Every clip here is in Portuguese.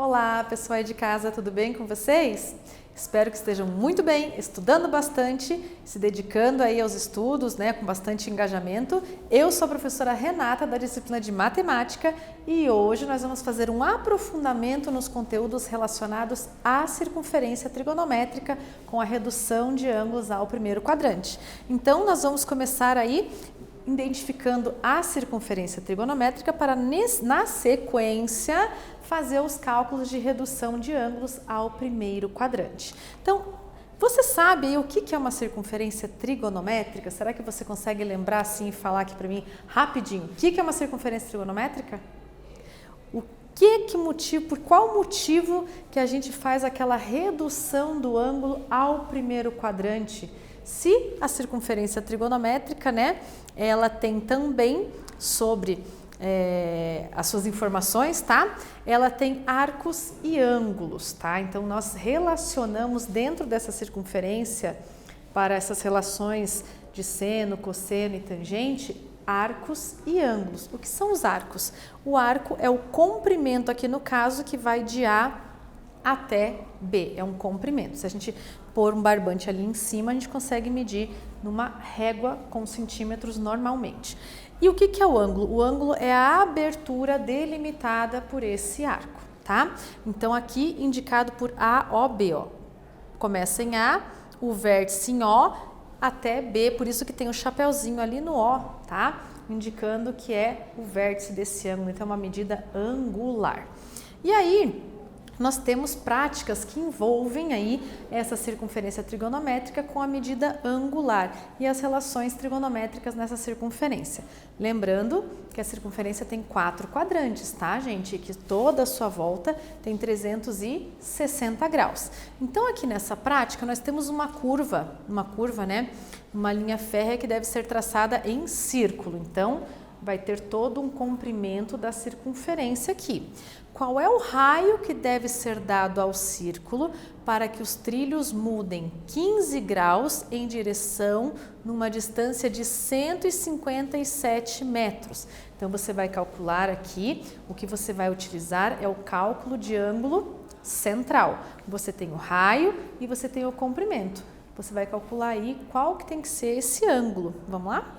Olá, pessoal aí de casa, tudo bem com vocês? Espero que estejam muito bem, estudando bastante, se dedicando aí aos estudos, né, com bastante engajamento. Eu sou a professora Renata da disciplina de Matemática e hoje nós vamos fazer um aprofundamento nos conteúdos relacionados à circunferência trigonométrica com a redução de ângulos ao primeiro quadrante. Então, nós vamos começar aí identificando a circunferência trigonométrica para, na sequência, fazer os cálculos de redução de ângulos ao primeiro quadrante. Então, você sabe o que é uma circunferência trigonométrica? Será que você consegue lembrar assim e falar aqui para mim rapidinho? O que é uma circunferência trigonométrica? Por qual motivo que a gente faz aquela redução do ângulo ao primeiro quadrante? Se a circunferência trigonométrica, né, ela tem também sobre as suas informações, tá? Ela tem arcos e ângulos, tá? Então, nós relacionamos dentro dessa circunferência, para essas relações de seno, cosseno e tangente, arcos e ângulos. O que são os arcos? O arco é o comprimento, aqui no caso, que vai de A até B, é um comprimento. Se a gente pôr um barbante ali em cima, a gente consegue medir numa régua com centímetros normalmente. E o que é o ângulo? O ângulo é a abertura delimitada por esse arco, tá? Então, aqui indicado por AOB, ó. Começa em A, o vértice em O, até B, por isso que tem o chapeuzinho ali no O, tá? Indicando que é o vértice desse ângulo, então é uma medida angular. E aí, nós temos práticas que envolvem aí essa circunferência trigonométrica com a medida angular e as relações trigonométricas nessa circunferência. Lembrando que a circunferência tem 4 quadrantes, tá, gente? E que toda a sua volta tem 360 graus. Então, aqui nessa prática, nós temos uma curva, né? Uma linha férrea que deve ser traçada em círculo. Então, vai ter todo um comprimento da circunferência aqui. Qual é o raio que deve ser dado ao círculo para que os trilhos mudem 15 graus em direção numa distância de 157 metros? Então, você vai calcular aqui, o que você vai utilizar é o cálculo de ângulo central. Você tem o raio e você tem o comprimento. Você vai calcular aí qual que tem que ser esse ângulo. Vamos lá?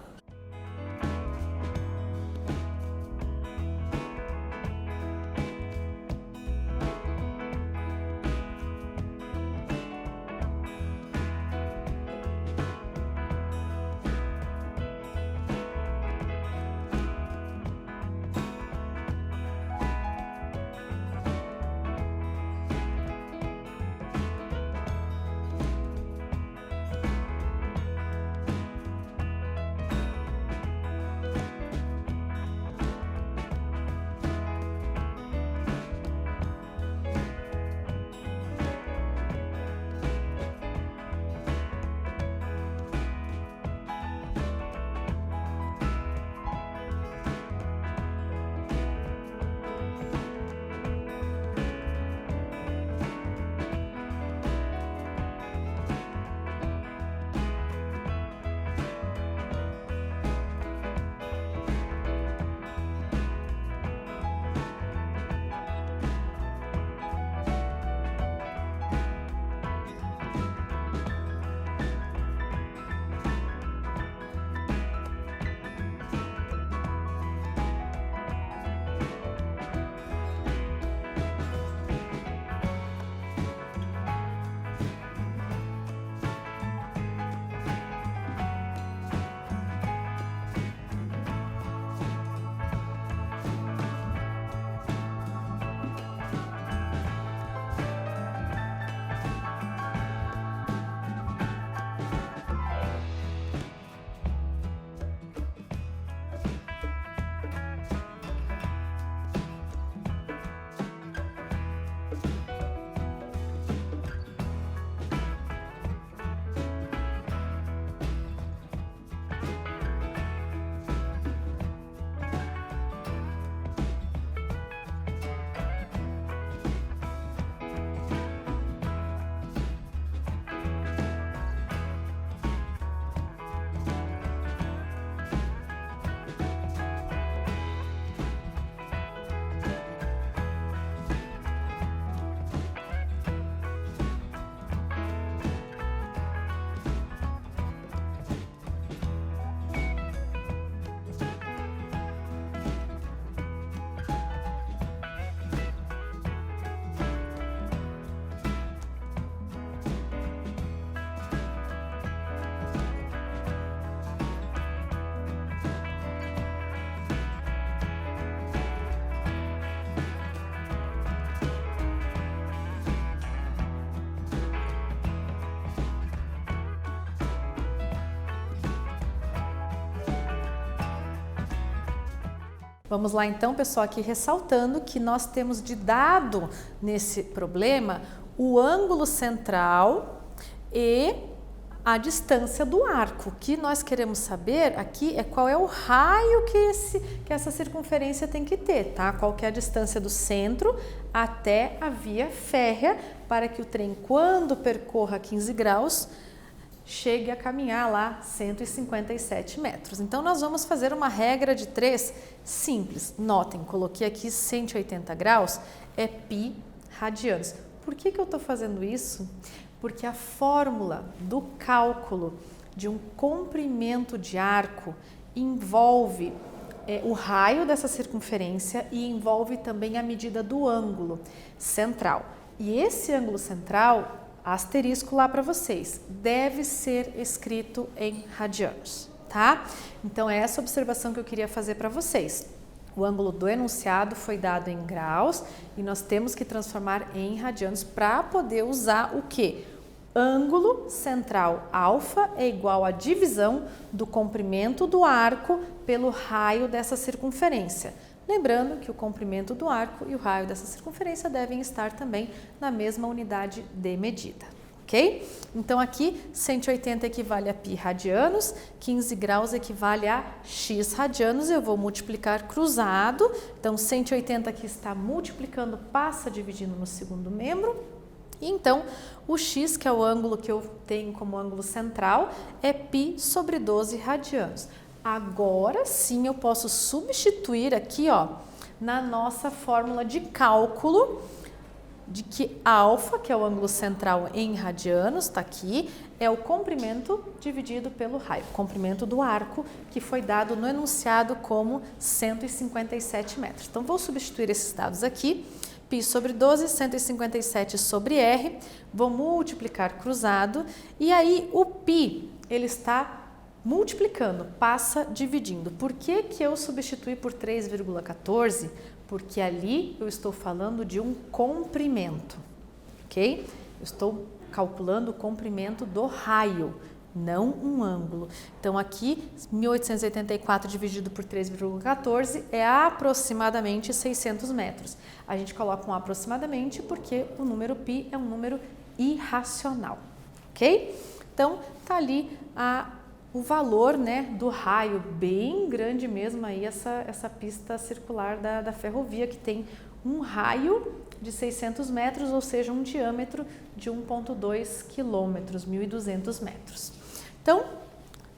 Vamos lá então, pessoal, aqui ressaltando que nós temos de dado nesse problema o ângulo central e a distância do arco. O que nós queremos saber aqui é qual é o raio que essa circunferência tem que ter, tá? Qual que é a distância do centro até a via férrea para que o trem, quando percorra 15 graus, chegue a caminhar lá 157 metros. Então, nós vamos fazer uma regra de 3 simples. Notem, coloquei aqui 180 graus, é π radianos. Por que eu estou fazendo isso? Porque a fórmula do cálculo de um comprimento de arco envolve o raio dessa circunferência e envolve também a medida do ângulo central. E esse ângulo central, asterisco lá para vocês, deve ser escrito em radianos, tá? Então, é essa observação que eu queria fazer para vocês. O ângulo do enunciado foi dado em graus e nós temos que transformar em radianos para poder usar o quê? Ângulo central alfa é igual à divisão do comprimento do arco pelo raio dessa circunferência. Lembrando que o comprimento do arco e o raio dessa circunferência devem estar também na mesma unidade de medida, ok? Então, aqui 180 equivale a π radianos, 15 graus equivale a x radianos, eu vou multiplicar cruzado, então 180 aqui está multiplicando, passa dividindo no segundo membro, e então o x, que é o ângulo que eu tenho como ângulo central, é π sobre 12 radianos. Agora sim eu posso substituir aqui, ó, na nossa fórmula de cálculo de que alfa, que é o ângulo central em radianos, está aqui, é o comprimento dividido pelo raio, comprimento do arco, que foi dado no enunciado como 157 metros. Então, vou substituir esses dados aqui, π sobre 12, 157 sobre r, vou multiplicar cruzado, e aí o π, ele está multiplicando, passa dividindo. Por que eu substituí por 3,14? Porque ali eu estou falando de um comprimento, ok? Eu estou calculando o comprimento do raio, não um ângulo. Então, aqui, 1884 dividido por 3,14 é aproximadamente 600 metros. A gente coloca um aproximadamente porque o número π é um número irracional, ok? Então, tá ali o valor, né, do raio, bem grande mesmo aí essa pista circular da ferrovia, que tem um raio de 600 metros, ou seja, um diâmetro de 1,2 quilômetros, 1.200 metros. Então,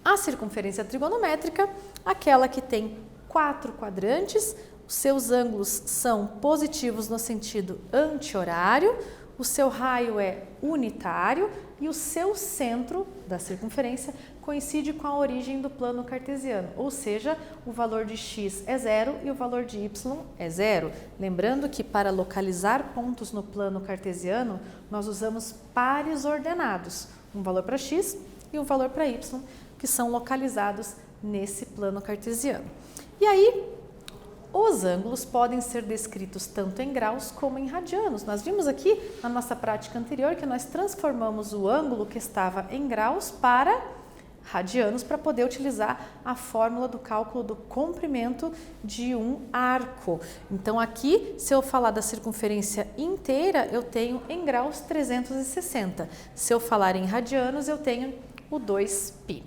a circunferência trigonométrica, aquela que tem 4 quadrantes, os seus ângulos são positivos no sentido anti-horário, o seu raio é unitário e o seu centro da circunferência coincide com a origem do plano cartesiano, ou seja, o valor de x é 0 e o valor de y é 0. Lembrando que para localizar pontos no plano cartesiano, nós usamos pares ordenados, um valor para x e um valor para y, que são localizados nesse plano cartesiano. E aí, os ângulos podem ser descritos tanto em graus como em radianos. Nós vimos aqui na nossa prática anterior que nós transformamos o ângulo que estava em graus para radianos para poder utilizar a fórmula do cálculo do comprimento de um arco. Então, aqui, se eu falar da circunferência inteira, eu tenho em graus 360. Se eu falar em radianos, eu tenho o 2π.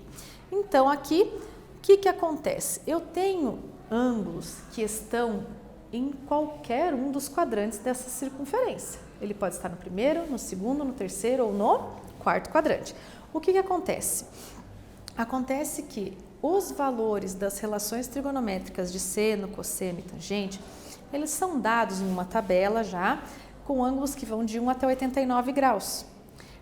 Então, aqui, o que acontece? Eu tenho ângulos que estão em qualquer um dos quadrantes dessa circunferência. Ele pode estar no primeiro, no segundo, no terceiro ou no quarto quadrante. O que acontece? Acontece que os valores das relações trigonométricas de seno, cosseno e tangente, eles são dados em uma tabela já, com ângulos que vão de 1 até 89 graus.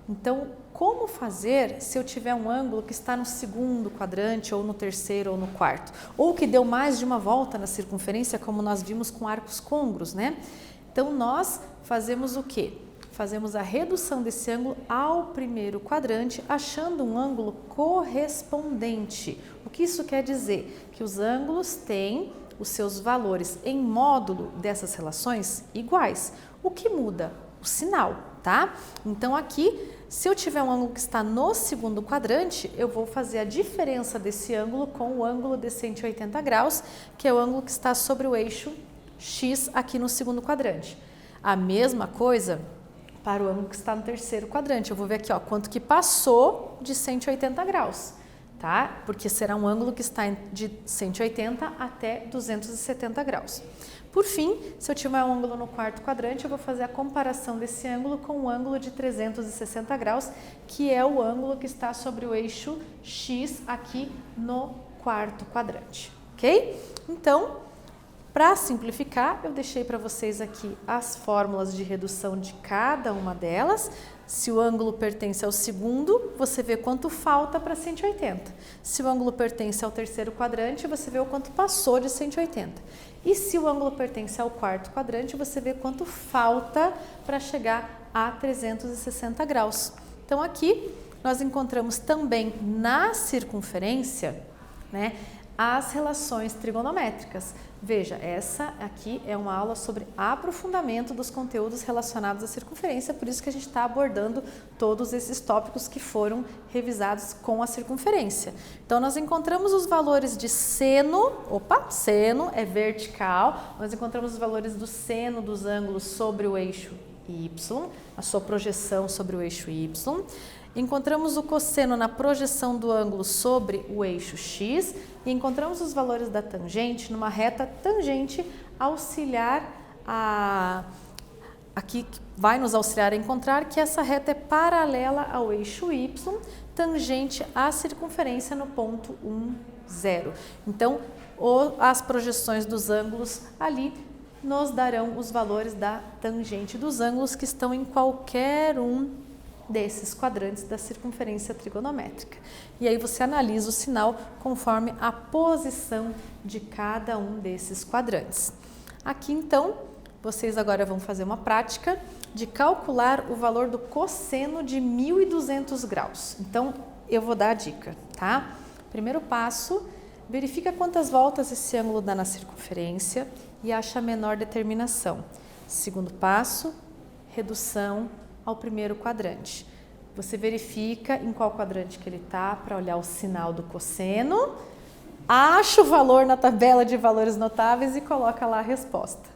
Então, como fazer se eu tiver um ângulo que está no segundo quadrante, ou no terceiro, ou no quarto? Ou que deu mais de uma volta na circunferência, como nós vimos com arcos côngruos, né? Então, nós fazemos o quê? Fazemos a redução desse ângulo ao primeiro quadrante, achando um ângulo correspondente. O que isso quer dizer? Que os ângulos têm os seus valores em módulo dessas relações iguais. O que muda? O sinal, tá? Então, aqui, Se eu tiver um ângulo que está no segundo quadrante, eu vou fazer a diferença desse ângulo com o ângulo de 180 graus, que é o ângulo que está sobre o eixo X aqui no segundo quadrante. A mesma coisa para o ângulo que está no terceiro quadrante. Eu vou ver aqui, ó, quanto que passou de 180 graus, tá? Porque será um ângulo que está de 180 até 270 graus. Por fim, se eu tiver um ângulo no quarto quadrante, eu vou fazer a comparação desse ângulo com o ângulo de 360 graus, que é o ângulo que está sobre o eixo X aqui no quarto quadrante, ok? Então, para simplificar, eu deixei para vocês aqui as fórmulas de redução de cada uma delas. Se o ângulo pertence ao segundo, você vê quanto falta para 180. Se o ângulo pertence ao terceiro quadrante, você vê o quanto passou de 180. E se o ângulo pertence ao quarto quadrante, você vê quanto falta para chegar a 360 graus. Então, aqui nós encontramos também na circunferência, né, as relações trigonométricas. Veja, essa aqui é uma aula sobre aprofundamento dos conteúdos relacionados à circunferência, por isso que a gente está abordando todos esses tópicos que foram revisados com a circunferência. Então, nós encontramos os valores de seno, seno é vertical, nós encontramos os valores do seno dos ângulos sobre o eixo Y, a sua projeção sobre o eixo Y. Encontramos o cosseno na projeção do ângulo sobre o eixo X e encontramos os valores da tangente numa reta tangente auxiliar aqui vai nos auxiliar a encontrar que essa reta é paralela ao eixo Y, tangente à circunferência no ponto 1, 0. Então, as projeções dos ângulos ali nos darão os valores da tangente dos ângulos que estão em qualquer um desses quadrantes da circunferência trigonométrica. E aí você analisa o sinal conforme a posição de cada um desses quadrantes. Aqui então, vocês agora vão fazer uma prática de calcular o valor do cosseno de 1.200 graus. Então, eu vou dar a dica, tá? Primeiro passo, verifica quantas voltas esse ângulo dá na circunferência e acha a menor determinação. Segundo passo, redução ao primeiro quadrante. Você verifica em qual quadrante que ele está para olhar o sinal do cosseno, acha o valor na tabela de valores notáveis e coloca lá a resposta.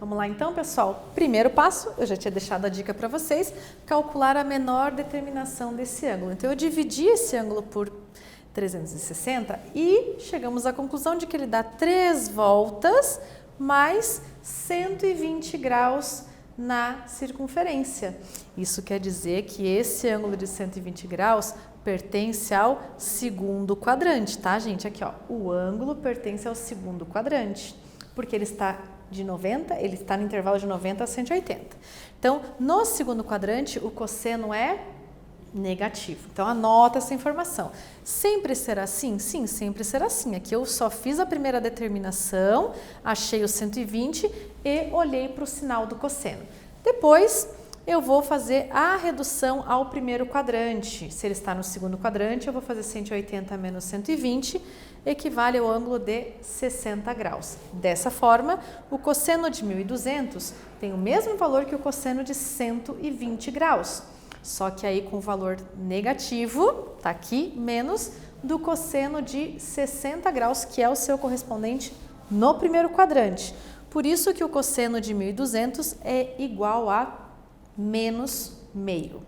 Vamos lá então, pessoal. Primeiro passo, eu já tinha deixado a dica para vocês, calcular a menor determinação desse ângulo. Então, eu dividi esse ângulo por 360 e chegamos à conclusão de que ele dá 3 voltas mais 120 graus na circunferência. Isso quer dizer que esse ângulo de 120 graus pertence ao segundo quadrante, tá, gente? Aqui, ó, o ângulo pertence ao segundo quadrante, porque ele está de 90, ele está no intervalo de 90 a 180. Então, no segundo quadrante, o cosseno é negativo. Então, anota essa informação. Sempre será assim? Sim, sempre será assim. Aqui eu só fiz a primeira determinação, achei o 120 e olhei para o sinal do cosseno. Depois, eu vou fazer a redução ao primeiro quadrante. Se ele está no segundo quadrante, eu vou fazer 180 menos 120, equivale ao ângulo de 60 graus. Dessa forma, o cosseno de 1.200 tem o mesmo valor que o cosseno de 120 graus. Só que aí com o valor negativo, tá aqui, menos do cosseno de 60 graus, que é o seu correspondente no primeiro quadrante. Por isso que o cosseno de 1.200 é igual a menos meio,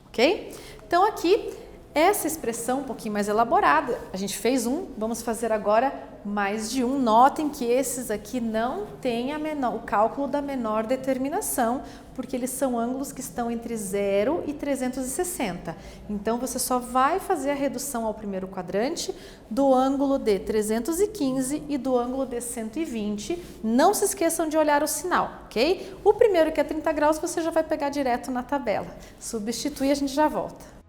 ok? Então aqui, essa expressão um pouquinho mais elaborada, a gente fez vamos fazer agora mais de um. Notem que esses aqui não têm o cálculo da menor determinação, porque eles são ângulos que estão entre 0 e 360. Então, você só vai fazer a redução ao primeiro quadrante do ângulo de 315 e do ângulo de 120. Não se esqueçam de olhar o sinal, ok? O primeiro, que é 30 graus, você já vai pegar direto na tabela. Substitui e a gente já volta.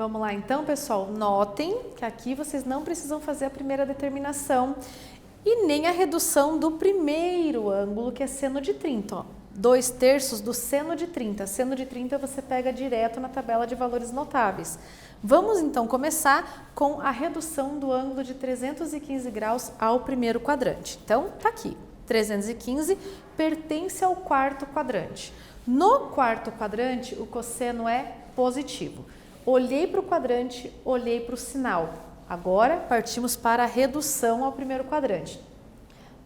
Vamos lá então, pessoal, notem que aqui vocês não precisam fazer a primeira determinação. e nem a redução do primeiro ângulo, que é seno de 30, ó. 2/3 do seno de 30. Seno de 30 você pega direto na tabela de valores notáveis. Vamos então começar com a redução do ângulo de 315 graus ao primeiro quadrante. Então, tá aqui, 315 pertence ao quarto quadrante. No quarto quadrante, o cosseno é positivo. Olhei para o quadrante, olhei para o sinal. Agora, partimos para a redução ao primeiro quadrante.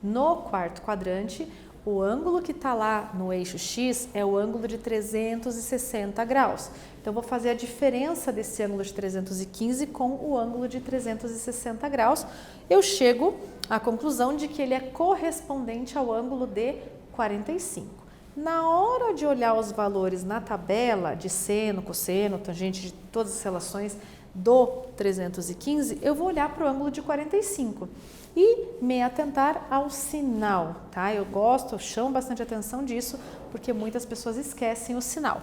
No quarto quadrante, o ângulo que está lá no eixo X é o ângulo de 360 graus. Então, vou fazer a diferença desse ângulo de 315 com o ângulo de 360 graus. Eu chego à conclusão de que ele é correspondente ao ângulo de 45. Na hora de olhar os valores na tabela de seno, cosseno, tangente, de todas as relações do 315, eu vou olhar para o ângulo de 45 e me atentar ao sinal, tá? Eu chamo bastante atenção disso, porque muitas pessoas esquecem o sinal.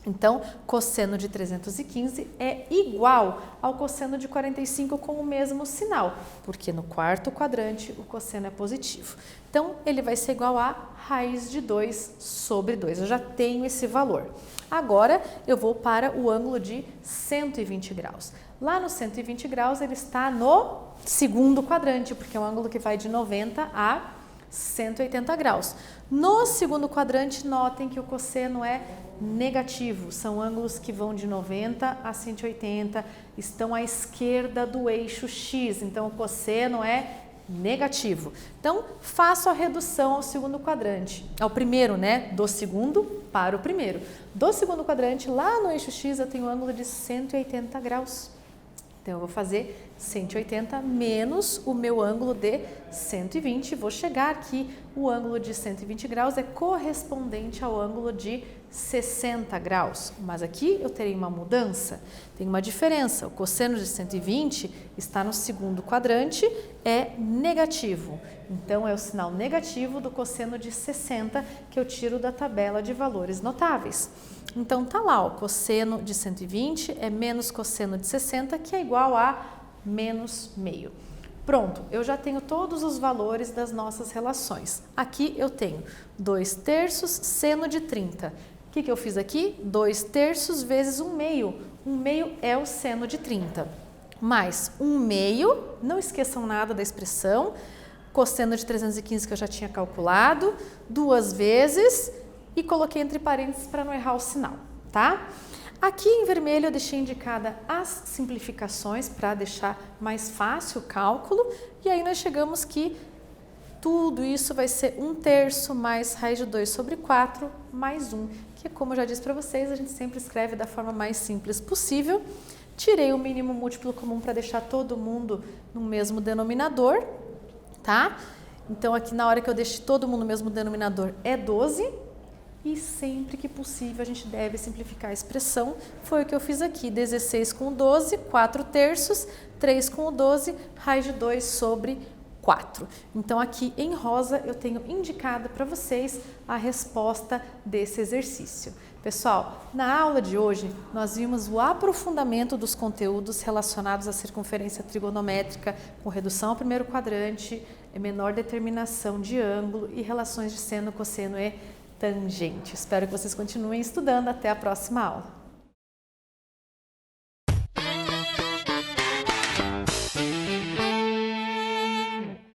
Então, cosseno de 315 é igual ao cosseno de 45 com o mesmo sinal, porque no quarto quadrante o cosseno é positivo. Então, ele vai ser igual a raiz de 2 sobre 2. Eu já tenho esse valor. Agora, eu vou para o ângulo de 120 graus. Lá no 120 graus, ele está no segundo quadrante, porque é um ângulo que vai de 90 a 180 graus. No segundo quadrante, notem que o cosseno é negativo. São ângulos que vão de 90 a 180, estão à esquerda do eixo X, então o cosseno é negativo. Então, faço a redução ao segundo quadrante, ao primeiro, né? Do segundo para o primeiro. Do segundo quadrante, lá no eixo X, eu tenho um ângulo de 180 graus. Então, eu vou fazer 180 menos o meu ângulo de 120. Vou chegar aqui, o ângulo de 120 graus é correspondente ao ângulo de 60 graus. Mas aqui eu terei uma mudança, tem uma diferença. O cosseno de 120 está no segundo quadrante, é negativo. Então, é o sinal negativo do cosseno de 60 que eu tiro da tabela de valores notáveis. Então, tá lá, o cosseno de 120 é menos cosseno de 60, que é igual a menos meio. Pronto, eu já tenho todos os valores das nossas relações. Aqui eu tenho 2/3 seno de 30. O que eu fiz aqui? 2/3 vezes 1/2. 1/2 é o seno de 30. Mais 1/2, não esqueçam nada da expressão, cosseno de 315 que eu já tinha calculado, 2 vezes e coloquei entre parênteses para não errar o sinal, tá? Aqui em vermelho eu deixei indicada as simplificações para deixar mais fácil o cálculo e aí nós chegamos que tudo isso vai ser 1/3 mais raiz de 2 sobre 4 mais 1, que como eu já disse para vocês, a gente sempre escreve da forma mais simples possível. Tirei o mínimo múltiplo comum para deixar todo mundo no mesmo denominador, tá? Então aqui na hora que eu deixe todo mundo no mesmo denominador é 12. E sempre que possível a gente deve simplificar a expressão. Foi o que eu fiz aqui, 16 com o 12, 4/3, 3 com o 12, raiz de 2 sobre 4. Então aqui em rosa eu tenho indicado para vocês a resposta desse exercício. Pessoal, na aula de hoje nós vimos o aprofundamento dos conteúdos relacionados à circunferência trigonométrica com redução ao primeiro quadrante, menor determinação de ângulo e relações de seno, cosseno e tangente. Espero que vocês continuem estudando. Até a próxima aula.